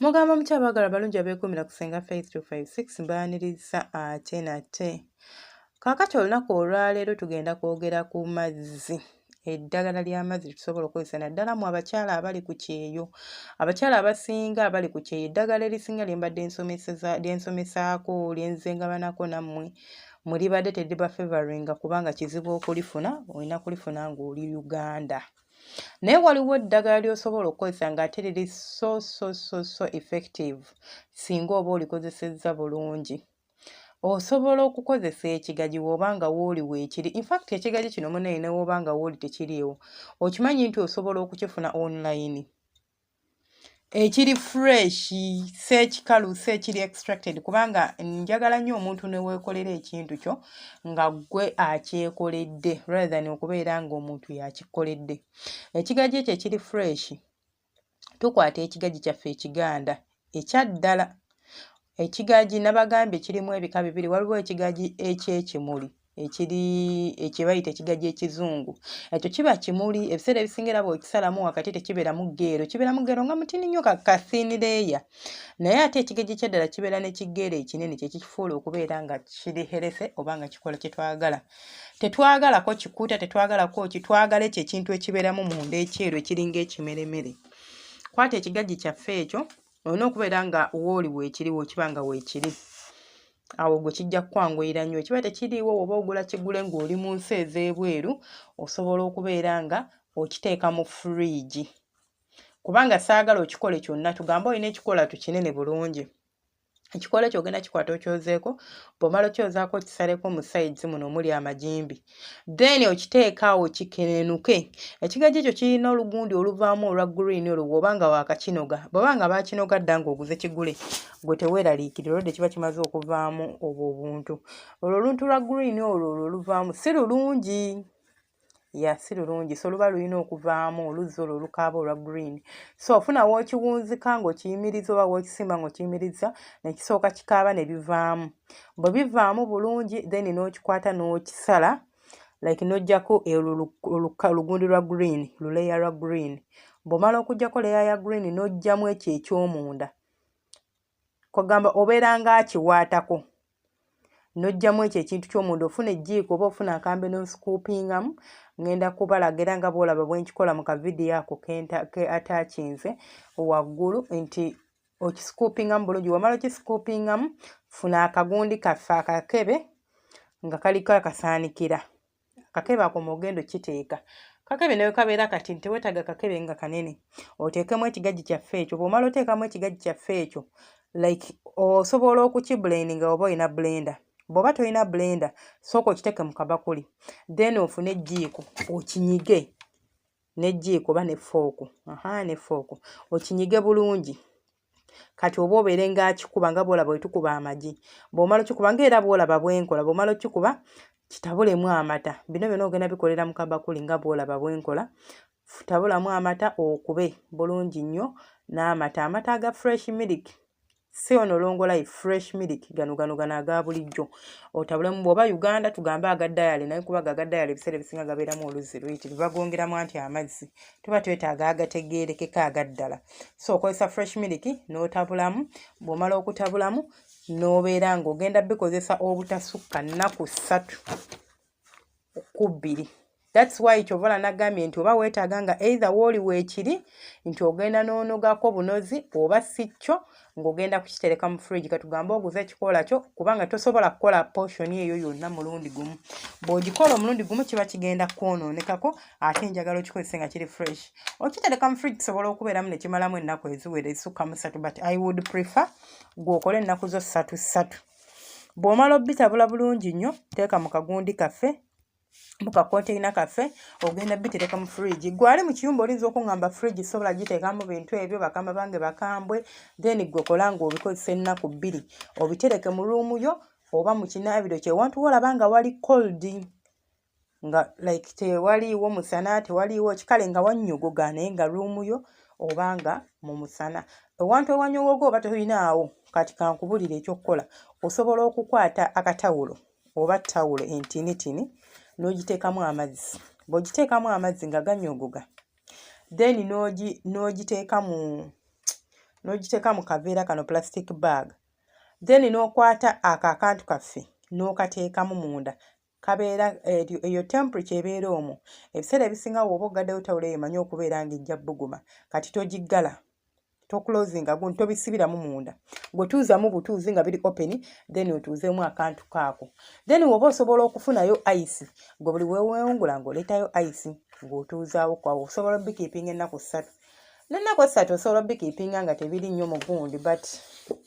Mugamba mukyabagala balungi abeekumira ku Senga Faith 256 mbaaniriza ate nate. Kaakati olunaku olwaleero tugenda kwogera ku mazzi. Eddagala ly'amazzi tusobola okukozesa naddala mu abakyala abali ku kyeyo. Abakyala abasinga abali ku kyeyo eddagala erisinga lye mbadde nsomesaako lyenzengabanako nammwe mulibadde teddiba favoringa kubanga kizibu okulifuna, olina kulifuna ng'oli Uganda. Naye waliwo eddagala ly'osobola okukozesa ng'ate liri so effective singa oba olikozesezza bulungi. Osobola okukozesa ekigagi bw'oba nga wooli weekiri. In fact ekigagi kino munnayye ne bw'oba nga wooli tekiriiwo. Okimanyi nti osobola okukifuna online. Ekiri fresh, seekikalu, seekiri extracted kubanga njagala nnyo omuntu ne weekolera ekintu kyo nga ggwe akyekoledde rather than okubeera ng'omuntu yakikoledde. Ekigagi ekyo ekiri fresh, tukwata ekigagi kyaffe ekiganda ekyaddala. Ekigagi nabagambye kirimu ebika bibiri. Waliwo ekigagi eky'ekimuli ekye bayita ekigagi ekizungu. Ekyo kiba kimuli, ebiseera ebisinga era bw'okisalamu wakati tekibeeramu ggeero, kibeeramu ggeero nga mutini nnyo kathiinireeya. Naye ate ekigagi ekyaddala kibeera ne kiggeero ekinene kye kikifuula okubeera nga kiri herese oba nga kikola kye twagala. Tetwagalako kikuuta, tetwagalako ki, twagala ekyo ekintu ekibeeramu munda ekyeru ekiringa ekimeremere. Kwata ekigagi kyaffe ekyo, olina okubeera nga wooli weekiri bw'okiba nga weekiri. Awo gwe kijja kukwanguyira nnyo. Kiba tekiriiwo oba ogula kigule ng'oli mu nsi ez'ebweru, osobola okubeera nga okiteeka mu fridge. Kubanga saagala okikole kyonna, tugambe olina ekikola kinene bulungi. Ekikola ekyo ogenda kikwata okyozeeko, bw'omala okyozaako okisaleko mu sides muno omuli amagimbi. Then okiteeka awo kikenenuke. Ekigagi ekyo kirina olugundi oluvaamu olwa green olwo bw'oba nga waakakinoga. Bw'oba nga baakinoga dda ng'oguze kigule, gwe teweeraliikirira olwo kiba kimaze okuvaamu obwo obuntu. Olwo oluntu lwa green olwo oluvaamu si lulungi. Si lulungi, so luba lulina okuvaamu oluzzi olwo olukaaba olwa green. So ofuna w'okiwunzika ng'okiyimiriza oba w'okisimba ng'okiyimiriza ne kisooka kikaaba ne bivaamu. Bwe bivaamu bulungi then n'okikwata n'okisala like n'oggyako olugundi lwa green, luleya lwa green. Bw'omala okuggyako leya ya green n'oggyamu ekyo eky'omunda. Kwagamba obeera ng'akiwaatako. N'oggyamu ekyo ekintu ky'omunda, ofuna ejjiiko oba ofuna akambe n'oscoopingamu. Ngenda kubalaga era nga bw'olaba bwe nkikola mu kavidiyo ako ke attachinze waggulu nti okiscoopingamu bulungi. Wamala okiscoopingamu, funa akagundi kaffe akakebe nga kaliko akasaanikira. Akakebe ako mw'ogenda okiteeka. Kakebe ne kabeera kati nti teweetaaga kakebe nga kanene. Oteekemu ekigagi kyaffe ekyo. Bw'omala oteekamu ekigagi kyaffe ekyo, like osobola okukibulendinga oba olina blender. Bw'oba tolina blender, sooka okiteeke mu kabakuli. Then ofune ejjiiko, okinyige n'ejjiiko oba ne fooku. Ne fooku. Okinyige bulungi. Kati oba obeere ng'akikuba nga bw'olaba bwe tukuba amagi. Bw'omala okikuba ng'era bw'olaba bwenkola, bw'omala okikuba kitabulemu amata. Bino byonna ogenda bikolera mu kabakuli nga bw'olaba bwenkola. Tabulamu amata okube bulungi nnyo n'amata. Amata aga fresh milk. Si ono Longo Life, fresh milk gano aga bulijjo. Otabulemu bw'oba Uganda tugambe aga dayali, naye kuba aga dayali ebiseera ebisinga gabeeramu oluzzi luyitirivu. Bagongeramu anti amazzi. Tuba twetaaga agategeerekeka aga ddala. So okozesa fresh milk n'otabulamu. Bw'omala okutabulamu n'obeera ng'ogenda bikozesa obutasukka nnaku 3 ku 2. That's why Kyovola nagambye nti oba weetaaga nga either wooli weekiri nti ogenda n'onogako bunozi oba si kyo ng'ogenda kukitereka mu fridge. Katugambe oguze ekikola kyo kubanga tosobola kukola portion eyo yonna mulundi gumu. Bw'ogikola omulundi gumu kiba kigenda kwonoonekako ate njagala okikozese nga kiri fresh. Okitereka mu fridge kisobola okubeeramu ne kimalamu ennaku eziwera ezisukkamu 3 but I would prefer gw'okole ennaku zo 3. Bw'omala obitabula bulungi nnyo, teeka mu kagundi kaffe. Muka container kaffe ogenda bitereka mu fridge. Gwali mu kiyumba olinza okungamba fridge sobola giteekamu bintu ebyo bakama bange bakambwe then gwe kola ng'obikozesa ennaku 2. Obitereke mu room yo oba mu kinaabiro kye wantu wolaba nga wali cold nga like tewaliiwo musana tewaliiwo kikale nga wannyogoga naye nga room yo oba nga mu musana. Ewantu ewannyogoga oba tolinaawo kati kankubulira ekyokukola. Osobola okukwata akatawulo oba tawulo entinitini n'ogiteekamu amazzi. Bw'ogiteekamu amazzi nga gannyogoga, then n'ogiteeka mu n'ogiteeka mu kaveera kano plastic bag, then n'okwata akantu kaffe n'okateekamu munda. Kabeera eyo temperature ebeera omwo. Ebiseera ebisinga bw'oba ogaddeyo tawulo eyo manyi okubeera ng'ejja bbuguma. Kati togiggala, toclosinga gundi, tobisibiramu munda. Gwetuuzamu butuuzi nga biri open, then otuuzeemu akantu kaako. Then woba osobola okufunayo ice, gwe buli weewungula ng'oleetayo ice ng'otuuzaawo kwawo. Osobola bikeepinga ennaku 3. N'ennaku 3 osobola bikeepinga nga tebiri nnyo mu gundi, but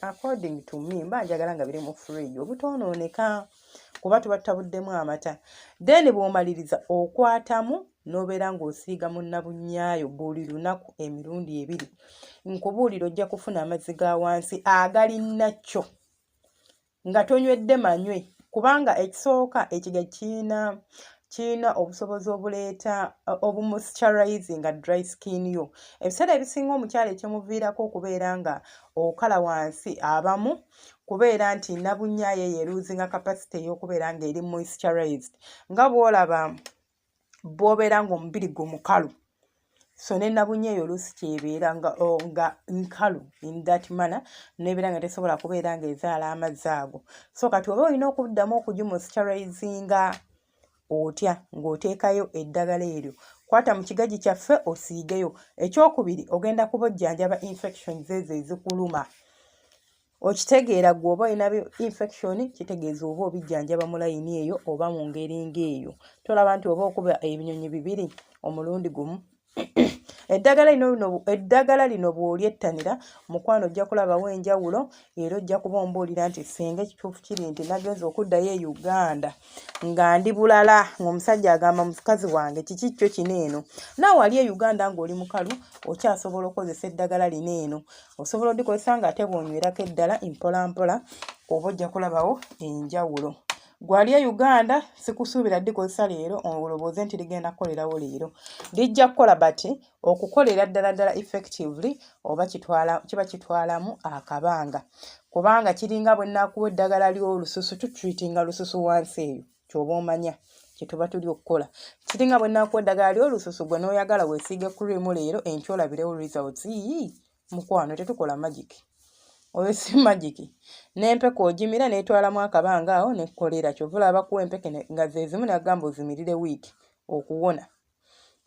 according to me mba njagala nga biri mu fridge obutoonooneka, kuba tuba tutabuddemu amata. Then bw'omaliriza okwatamu n'obeera ng'osiiga mu nnabunnyayo buli lunaku emirundi 2. Nkubuulira ojja kufuna amazzi ga wansi agali nnakyo nga tonywedde manywe, kubanga ekisooka ekiga kiina obusobozi obuleeta obumoisturizinga dry skin yo. Ebiseera ebisinga omukyala ekimuviirako okubeera nga okala wansi abamu kubeera nti nnabunnyayo yeruuzinga capacity ey'okubeera ng'eri moisturized, nga bw'olaba bw'obeera ng'omubiri gwo mukalu. So ne nnabunnyayo oluusi kyebeera nga nkalu in that manner, n'ebeera nga tesobola kubeera ng'ezaala amazzi ago. So kati oba olina okuddamu okugimoisturizinga otya ng'oteekayo eddagala eryo. Kwata mu kigagi kyaffe osiigeyo. Ekyokubiri ogenda kubojjanjaba infections ezo ezikuluma. Okitegeera gwe oba olina infection, kitegeeza oba obijjanjaba mu layini eyo oba mu ngeri ng'eyo. Tolaba nti oba okuba ebinyonyi 2 omulundi gumu. Eddagala lino bw'olyettanira mukwano ojja kulabawo enjawulo, era ojja kuba ombuulira nti singa ekituufu kiri nti nagenza okuddayo e Uganda nga ndi bulala, ng'omusajja agamba mukazi wange kiki kyo kino eno. Naawe ali e Uganda ng'oli mukalu okyasobola okukozesa eddagala lino eno. Osobola odikozesa ng'ate bw'onywerako eddala mpolampola oba ojja kulabawo enjawulo. Gwali e Uganda sikusuubira dikozesa leero olowooze nti ligenda kukolerawo leero. Lijja kukola bati okukolera ddala effectively oba kiba kitwalamu akabanga. Kubanga kiringa bwe nnakuwa eddagala ly'olususu, tutreatinga lususu wansi eyo, ky'oba omanya kye tuba tuli okukola. Kiringa bwe nnakuwa eddagala ly'olususu gwe n'oyagala weesiige cream leero enkya olabirewo results. Mukwano tetukola magic. Oyo si magic. N'empeke ogimira n'etwalamu akabanga awo n'ekkolera. Kyova olaba bakuwa empeke nga ze zimu n'agamba ozimirire wiiki okuwona.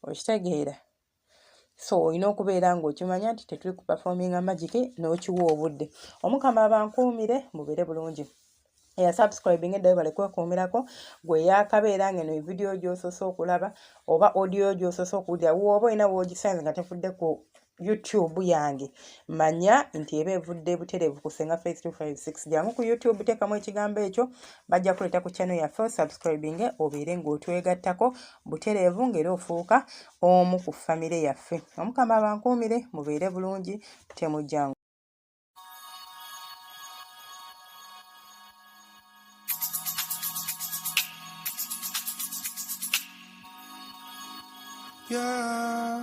Okitegeera? So olina okubeera ng'okimanya nti tetuli kuperforminga magic n'okiwa obudde. Omukama abankuumire mubeere bulungi. Subscribing eddayo bale kwekuumirako, gwe yaakabeera ng'eno video gy'osoose okulaba oba audio gy'osoose okuwulira woba olina w'ogisanze nga tefudde ku YouTube yange, manya nti eba evudde butereevu ku Senga Face 256. Jangu ku YouTube teekamu ekigambo ekyo, bajja kuleeta ku channel yaffe, subscribing obeere ng'otwegattako butereevu ng'era ofuuka omu ku famire yaffe. Omukama abankuumire mubeere bulungi, temujjangu. Yeah.